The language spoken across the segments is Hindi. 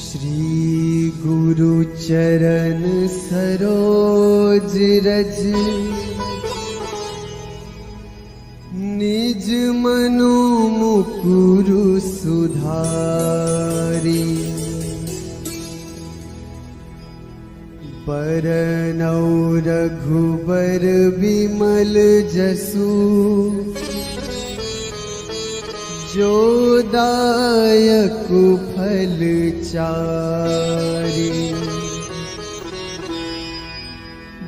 श्री गुरु चरण सरोज रज निज मनु मुकुरु सुधारी। बरनौ रघुबर विमल जसु जो दायक फल चारि।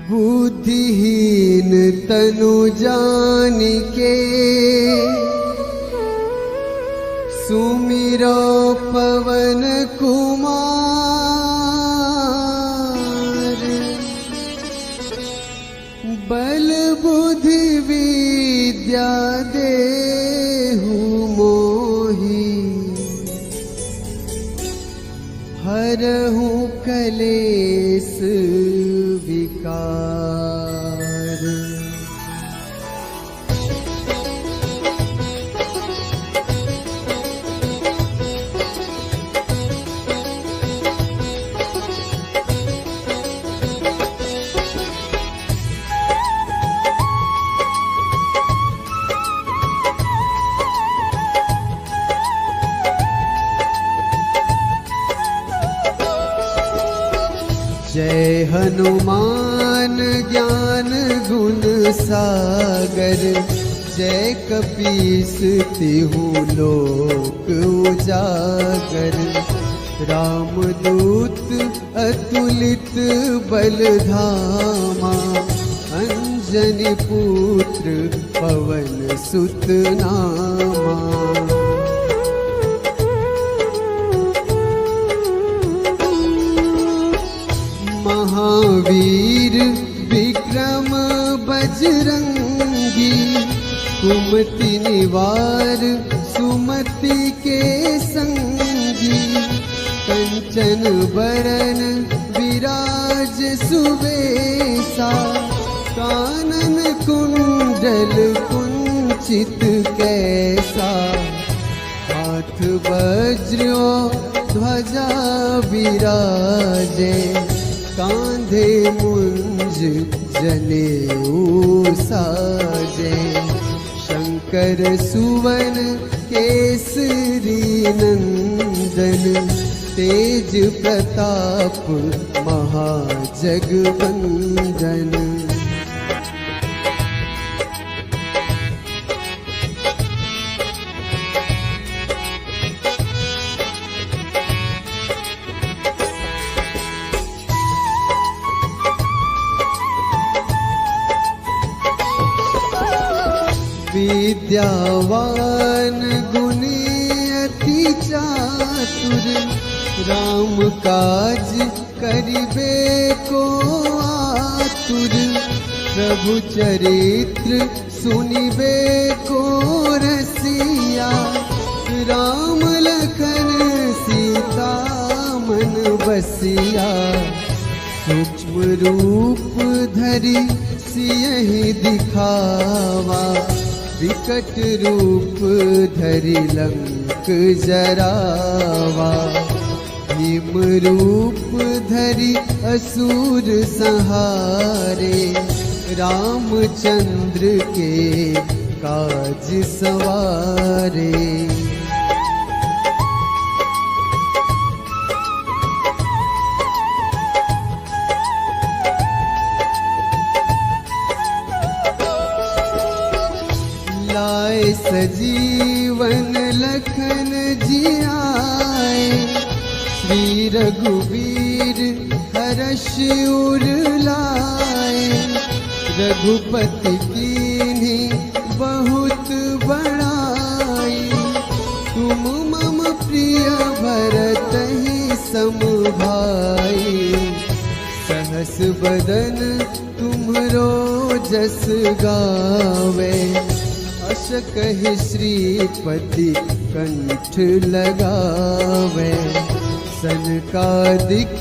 बुद्धिहीन तनु जानिके सुमिरो पवन कुमार। बल बुद्धि विद्या देहु मोहि हरहु कलेस विकार। जय हनुमान ज्ञान गुण सागर। जय कपीस तिहु लोक उजागर। रामदूत अतुलित बल धामा। अंजनी पुत्र पवन सुत नामा। महावीर विक्रम बजरंगी। कुमति निवार सुमति के संगी। कंचन बरन विराज सुवेशा। कानन कुंडल कुंचित कैसा। हाथ वज्र ध्वजा विराजे। कांधे मुंज जनेऊ साजे। शंकर सुवन केसरी नंदन। तेज प्रताप महाजगवंदन। विद्यावान गुणी अति चातुर। राम काज करिबे को आतुर। प्रभु चरित्र सुनिबे को रसिया। राम लखन सीता मन बसिया। सूक्ष्म रूप धरि सियहि दिखावा। विकट रूप धरि लंक जरावा। भीम रूप धरि असुर संहारे। रामचंद्र के काज सवारे। लाए सजीवन लखन जियाए। श्री रघुवीर हर्ष उर लाए। रघुपति कीन्ही बहुत बड़ाई। तुम मम प्रिय भरतहि सम भाई। सहस बदन तुम्हरो जस गावे। अस कहि श्रीपति कंठ लगावे। सनकादिक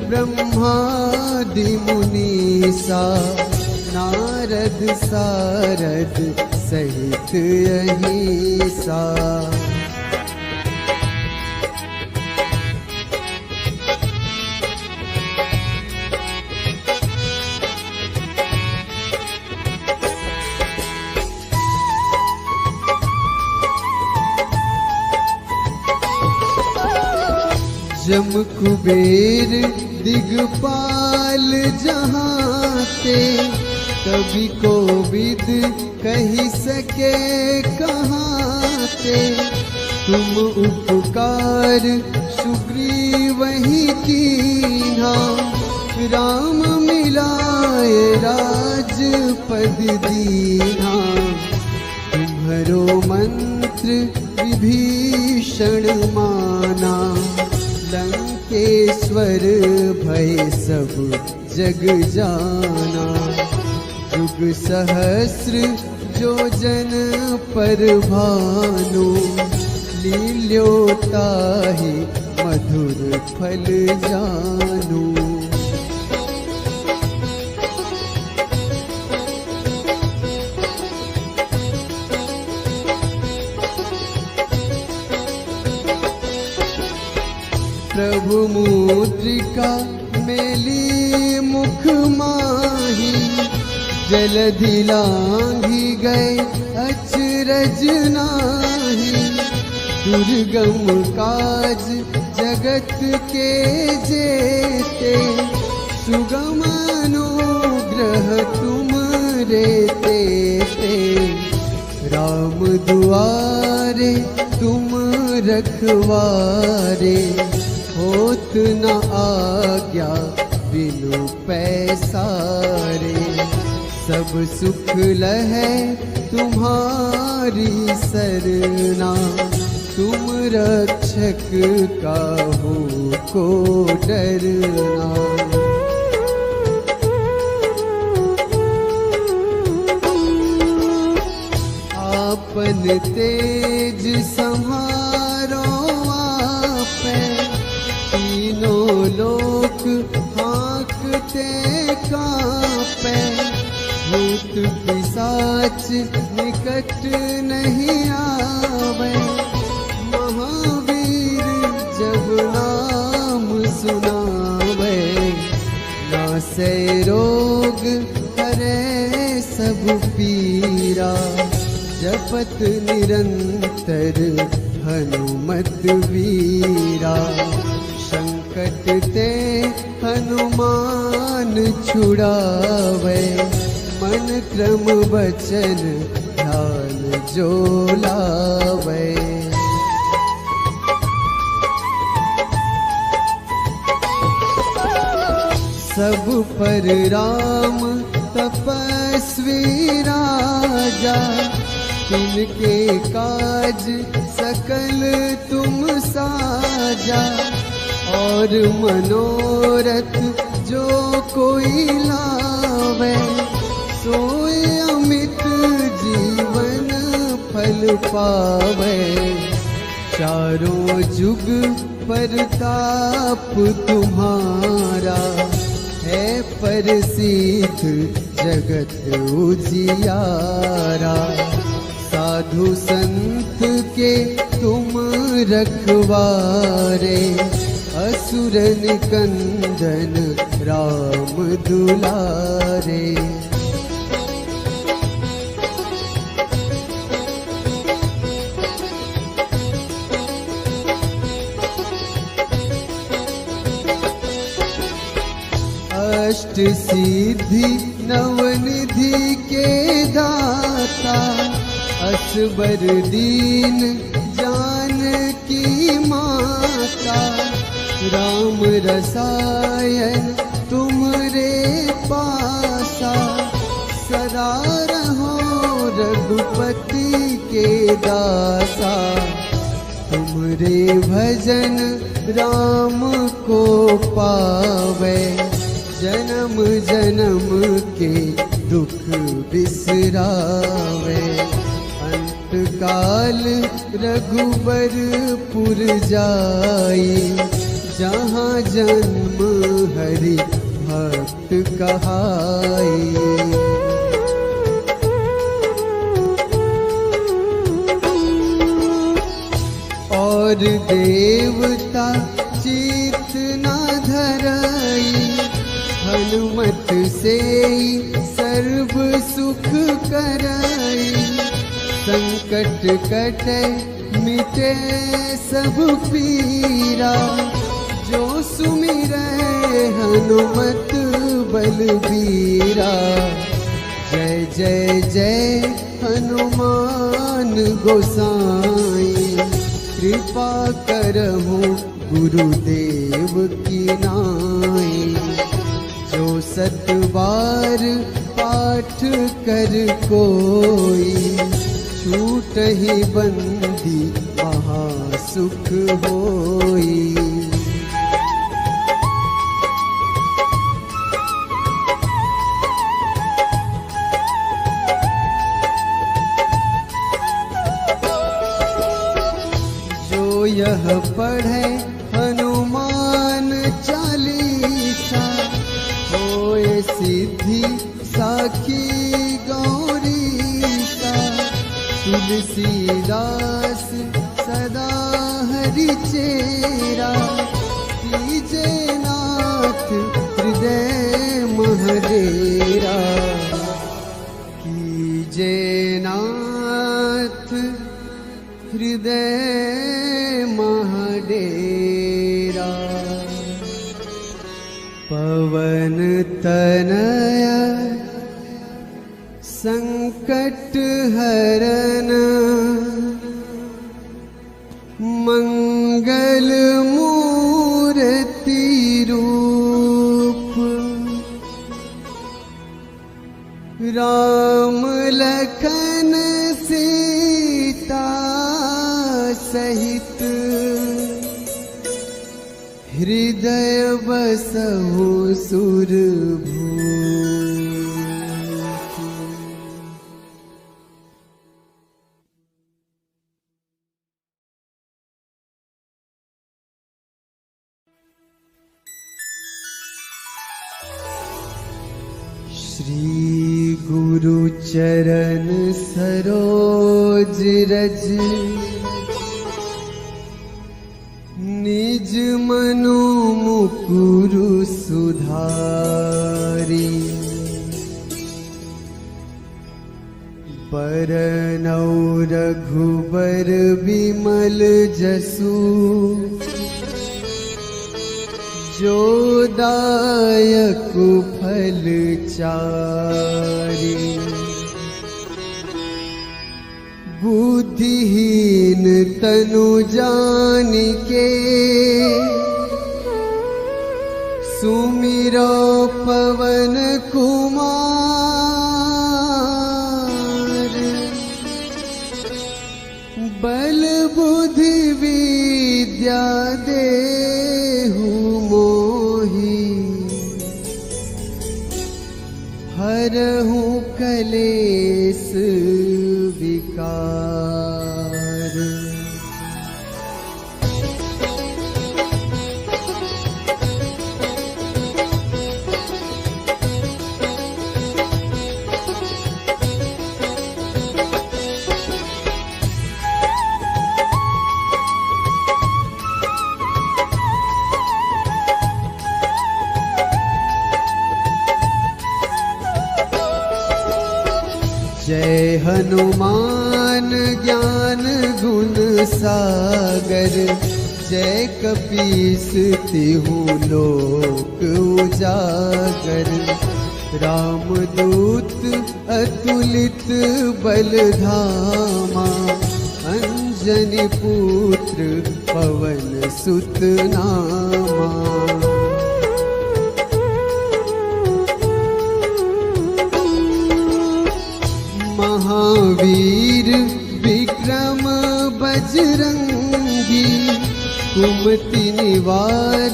ब्रह्मादि मुनीसा। नारद सारद सहित अहिसा। जम कुबेर दिगपाल जहाँ ते, कभी कोविद कही सके कहाँ ते। तुम उपकार सुग्रीव ही कीन्हा, राम मिलाए राजपद दीन्हा। तुम्हरो मंत्र विभीषण माना, लंकेश्वर भय सब जग जाना। युग सहस्र जो जन पर भानु, लील्योताहि मधुर फल जानू। प्रभु मुद्रिका मेली मुख माही, जलधि लांघी गए अचरज नाही। दुर्गम काज जगत के जेते, सुगम अनुग्रह तुम रे तेते। राम दुआरे तुम रखवारे, होत न आज्ञा बिनु पैसारे। सब सुख लहै तुम्हारी सरना, तुम रक्षक काहू को डरना। आपन तेज संहारो आपै, तीनों लोक हाँकते कांपै। भूत पिशाच निकट नहीं आवे, महावीर जब नाम सुनावे। नासै रोग हरै सब पीरा, जपत निरंतर हनुमत वीरा। संकट ते हनुमान छुड़ावे, मन क्रम वचन ध्यान जो लावे। सब पर राम तपस्वी राजा, तिनके काज सकल तुम साजा। और मनोरथ जो कोई लावे, सोए अमित जीवन फल पावे। चारों जुग परताप तुम्हारा, है प्रसिद्ध जगत उजियारा। साधु संत के तुम रखवारे, असुर निकंदन राम दुलारे। अष्ट सिद्धि नवनिधि के दाता, असबर दीन जानकी माता। राम रसायन तुमरे पासा, सदा रहो रघुपति के दासा। तुमरे भजन राम को पावे, जन्म जन्म के दुख बिसरावे। अंत काल रघुबरपुर जाई, जहाँ जन्म हरि भक्त कहाई। और देवता चित न धरई, हनुमत से सर्व सुख करई। संकट कटे मिटे सब पीरा, जो सुमिरै हनुमत बलबीरा। जय जय जय हनुमान गोसाई, कृपा करहु गुरुदेव की नाई। जो 7 बार पाठ कर कोई, छूटहि बंदी महासुख होई। जो यह पढ़े हनुमान चालीसा, होए सिद्धि साखी गौरीसा। तुलसीदास सदा हरि चेरा, कीजे नाथ हृदय महडेरा। कीजे नाथ हृदय महडेरा। पवन तनया संकट हरन, मंगल मूर्ति रूप। राम लखन सीता सहित, हृदय बसहु सुरभूप। श्री गुरु चरण सरोज रज, निज मनो मुकुरु सुधारी। बरनौ रघुबर बिमल जसु, जो दायक फल चारि। बुद्धिहीन तनु जानिके, सुमिरो पवन कुमार। बल बुद्धि विद्या देहु मोहि, हरहु कलेस विकार। जय हनुमान ज्ञान गुण सागर, जय कपीस तिहु लोक उजागर। रामदूत अतुलित बल धामा, अंजनी पुत्र पवन सुत नामा। महावीर विक्रम बजरंगी, कुमति निवार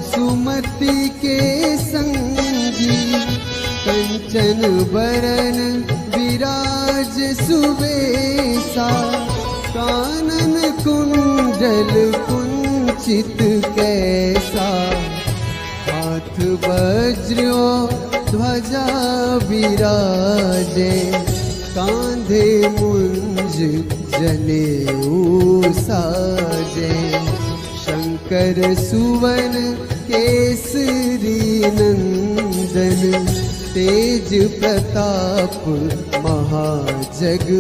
सुमति के संगी। कंचन बरन विराज सुबेसा, कानन कुंडल कुंचित कैसा। हाथ वज्र ध्वजा विराजे, कांधे मुंज जनेऊ साजे। शंकर सुवन केसरी नंदन, तेज प्रताप महाजगवंदन।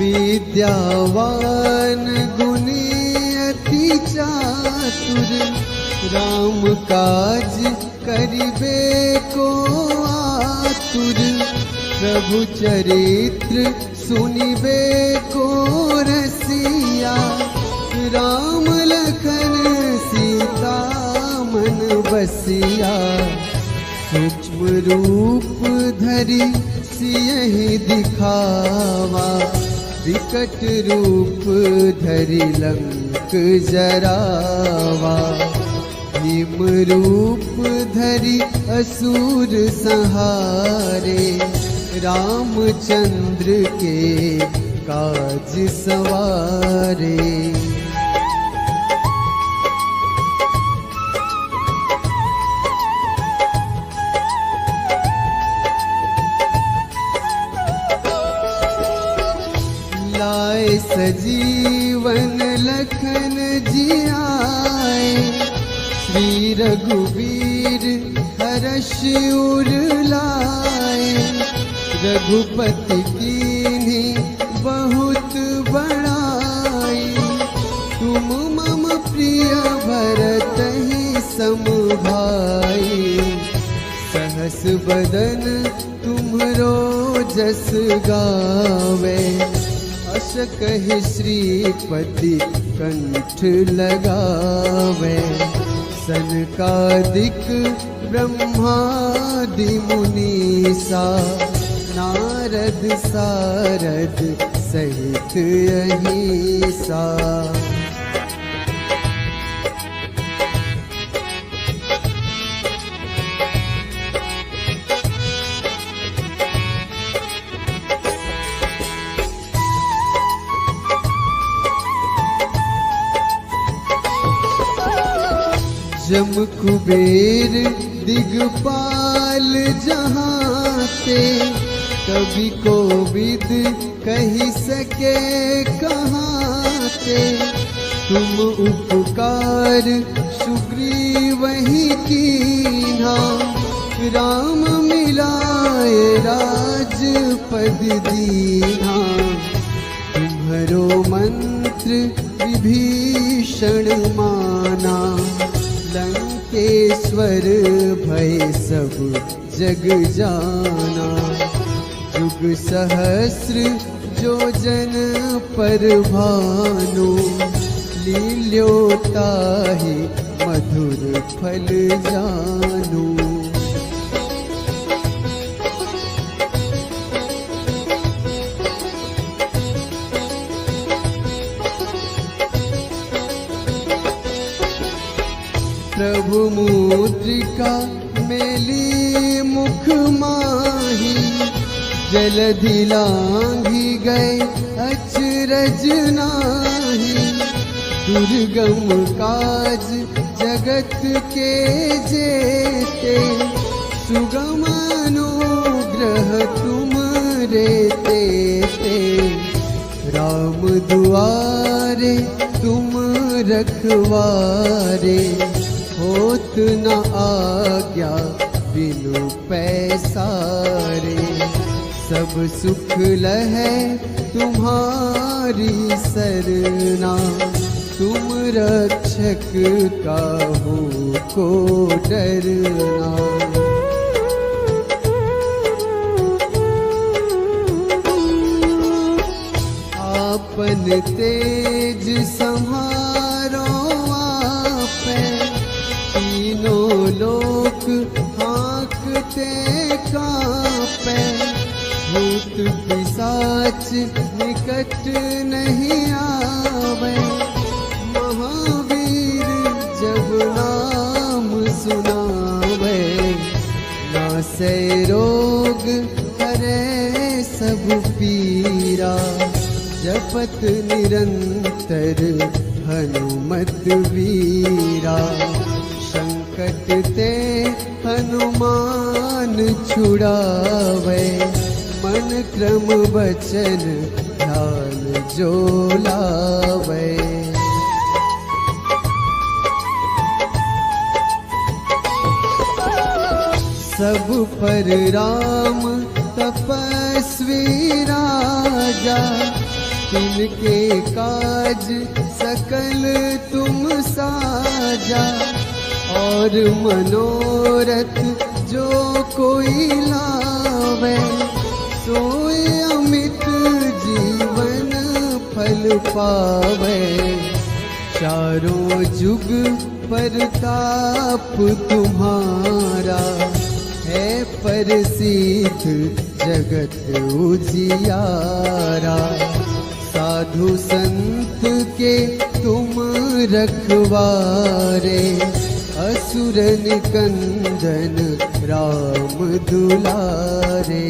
विद्यावान गुणी अति चातुर, राम काज करिबे को आतुर, प्रभु चरित्र सुनिबे को रसिया, राम लखन सीता मन बसिया, सूक्ष्म रूप धरि सियहि दिखावा, विकट रूप धरि लंक जरावा, भीम रूप धरि असुर संहारे, रामचंद्र के काज सवारे। लाए सजीवन लखन जियाए, श्री रघुवीर हर्ष उर लाए, रघुपति कीन्ही बहुत बड़ाई, तुम मम प्रिय भरतहि सम भाई, सहस बदन तुम्हरो जस गावे, अस कहि श्रीपति कंठ लगावे, सनकादिक ब्रह्मादि मुनीसा, नारद सारद सहित अहिसा। जम कुबेर दिगपाल जहाते, कवि कोविद कही सके कहाते, तुम उपकार सुग्रीवहि कीन्हा, राम मिलाए राजपद दीन्हा, तुम्हरो मंत्र विभीषण माना, लंकेश्वर भय सब जग जाना, जुग सहस्र जो जन पर भानु, लील्योताहि मधुर फल जानू। प्रभु मुद्रिका मेली मुख माही, जलधि लांघि गए अचरज नाही, दुर्गम काज जगत के जेते, सुगम अनुग्रह तुम रे तेते, राम दुआरे तुम रखवारे, होत न आज्ञा बिनु पैसारे, सब सुख लहै तुम्हारी सरना, तुम रक्षक काहू को डरना। आपन तेज सम्हारो आपे, तीनों लोक हाँकते कांपे, भूत पिशाच निकट नहीं आवे, महावीर जब नाम सुनावे, नासै रोग हरै सब पीरा, जपत निरंतर हनुमत वीरा, संकट ते हनुमान छुड़ावे, मन क्रम वचन ध्यान जो लावे। सब पर राम तपस्वी राजा, तिनके काज सकल तुम साजा, और मनोरथ जो कोई लावे, सोए अमित जीवन फल पावे। चारों जुग परताप तुम्हारा, है प्रसिद्ध जगत उजियारा। साधु संत के तुम रखवारे, असुर निकंदन राम दुलारे।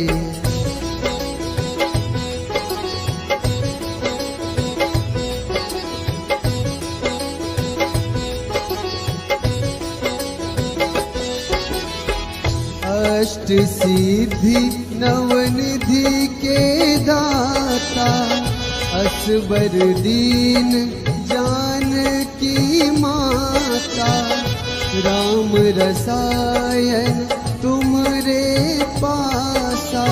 अष्ट सिद्धि नवनिधि के दाता, असबर दीन जानकी माता। राम रसायन तुमरे पासा,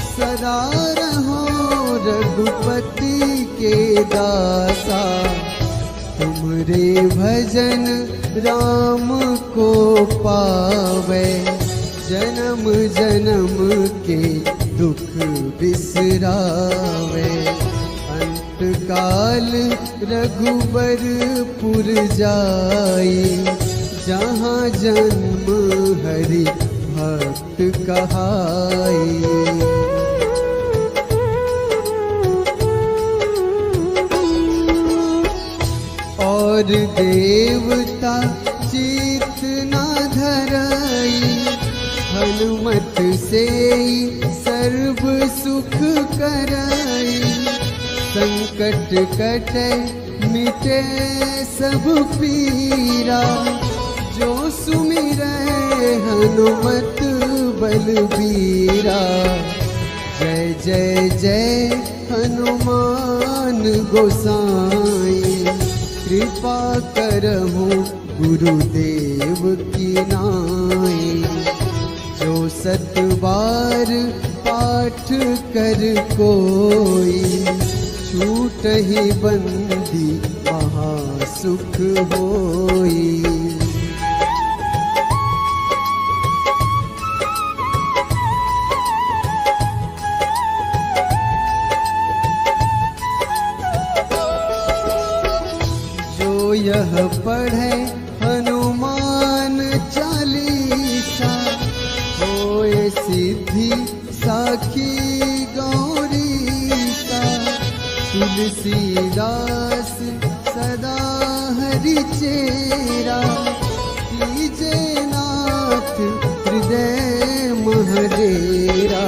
सदा रहो रघुपति के दासा। तुमरे भजन राम को पावे, जन्म जन्म के दुख बिसरावे। अंत काल रघुबरपुर जाई, जहाँ जन्म हरि भक्त कहाई। और देवता चित न धरई, हनुमत से सर्व सुख करई। संकट कटे मिटे सब पीरा, जो सुमिरै हनुमत बलबीरा। जय जय जय हनुमान गोसाई, कृपा करहु गुरुदेव की नाई। जो सत बार पाठ कर कोई, छूटहि बंदी महासुख होई। जो यह पढ़े हनुमान चालीसा, होए सिद्धि साखी गौरीसा। तुलसीदास सदा हरि चेरा, कीजे नाथ हृदय महडेरा।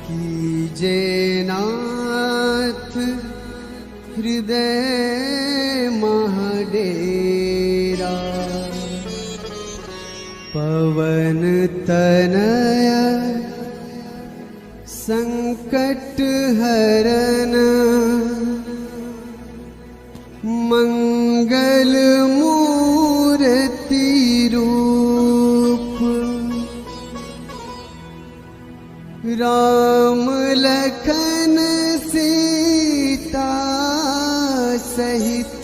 कीजे नाथ हृदय महडेरा। पवन तनया संकट हरन, मंगल मूर्ति रूप। राम लखन सीता सहित,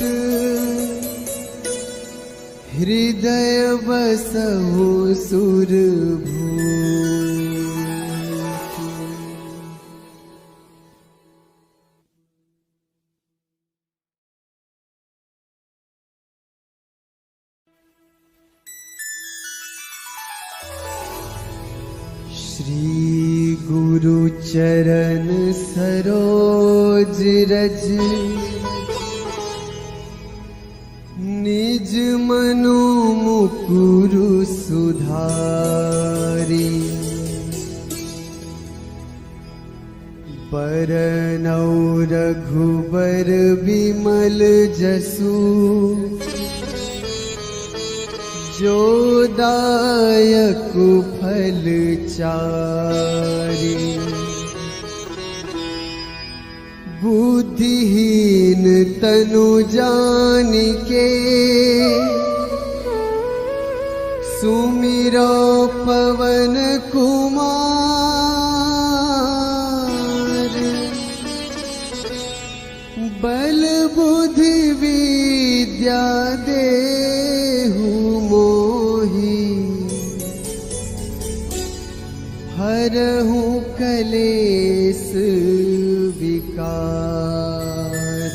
हृदय बसहु सुरभूप। श्री गुरु चरण सरोज रज, निज मनो मुकुरु सुधारी। बरनौ रघुबर बिमल जसु, जो दायक फल चारि। बुद्धिहीन तनु जानिके, सुमिरो पवन कुमार। कलेस विकार।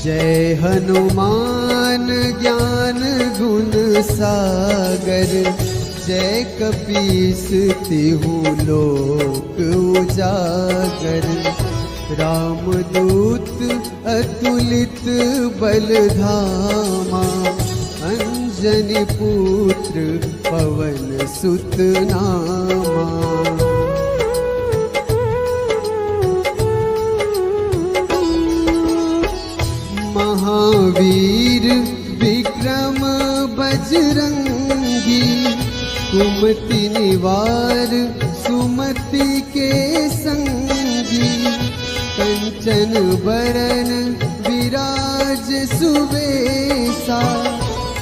जय हनुमान ज्ञान गुण सागर, जय कपीस तिहु लोक उजागर। रामदूत अतुलित बल धामा, अंजनी पुत्र पवन सुत नामा। महावीर विक्रम बजरंगी, कुमति निवार सुमति के संगी। कंचन बरन विराज सुवेशा,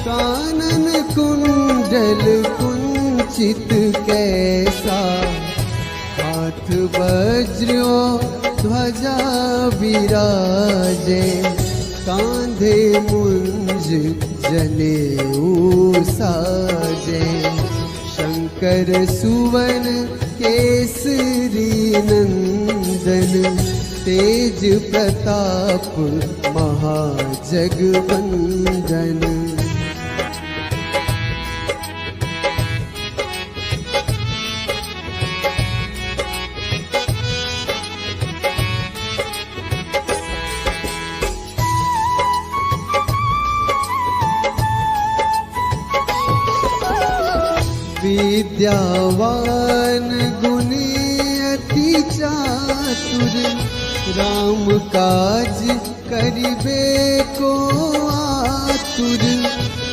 कानन कुंडल कुंचित कैसा। हाथ वज्र ध्वजा विराजे, कांधे मुंज जनेऊ साजे। शंकर सुवन केसरी नंदन, तेज प्रताप महाजगवंदन। विद्यावान गुणी अति चातुर, राम काज करिबे को आतुर।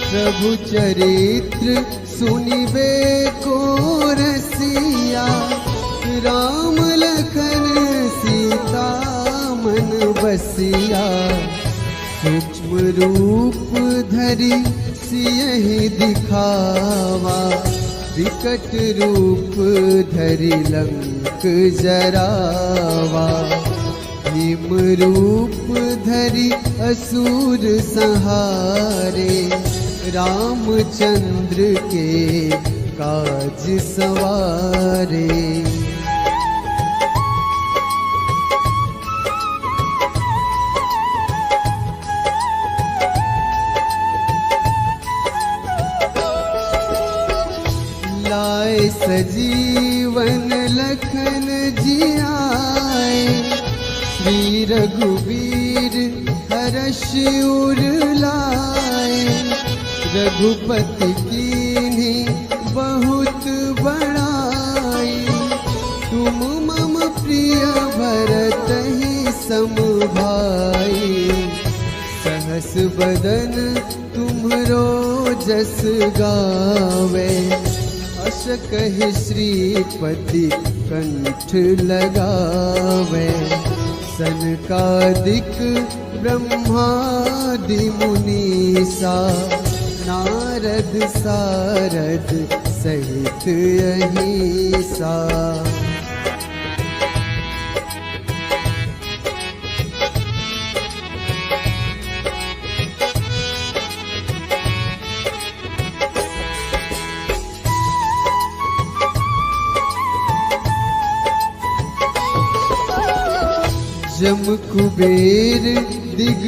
प्रभु चरित्र सुनिबे को रसिया, राम लखन सीता मन बसिया। सूक्ष्म रूप धरि सियहि दिखावा, विकट रूप धरि लंक जरावा। भीम रूप धरि असुर संहारे, रामचंद्र के काज सवारे। लाए सजीवन लखन जियाए, श्री रघुवीर हर्ष उर लाए। रघुपति कीन्ही बहुत बड़ाई, तुम मम प्रिय भरतहि सम भाई। सहस बदन तुम्हरो जस गावे, अस कहि श्रीपति कंठ लगावे। सनकादिक ब्रह्मादि मुनीसा, नारद सारद सहित अहिसा। जम कुबेर दिग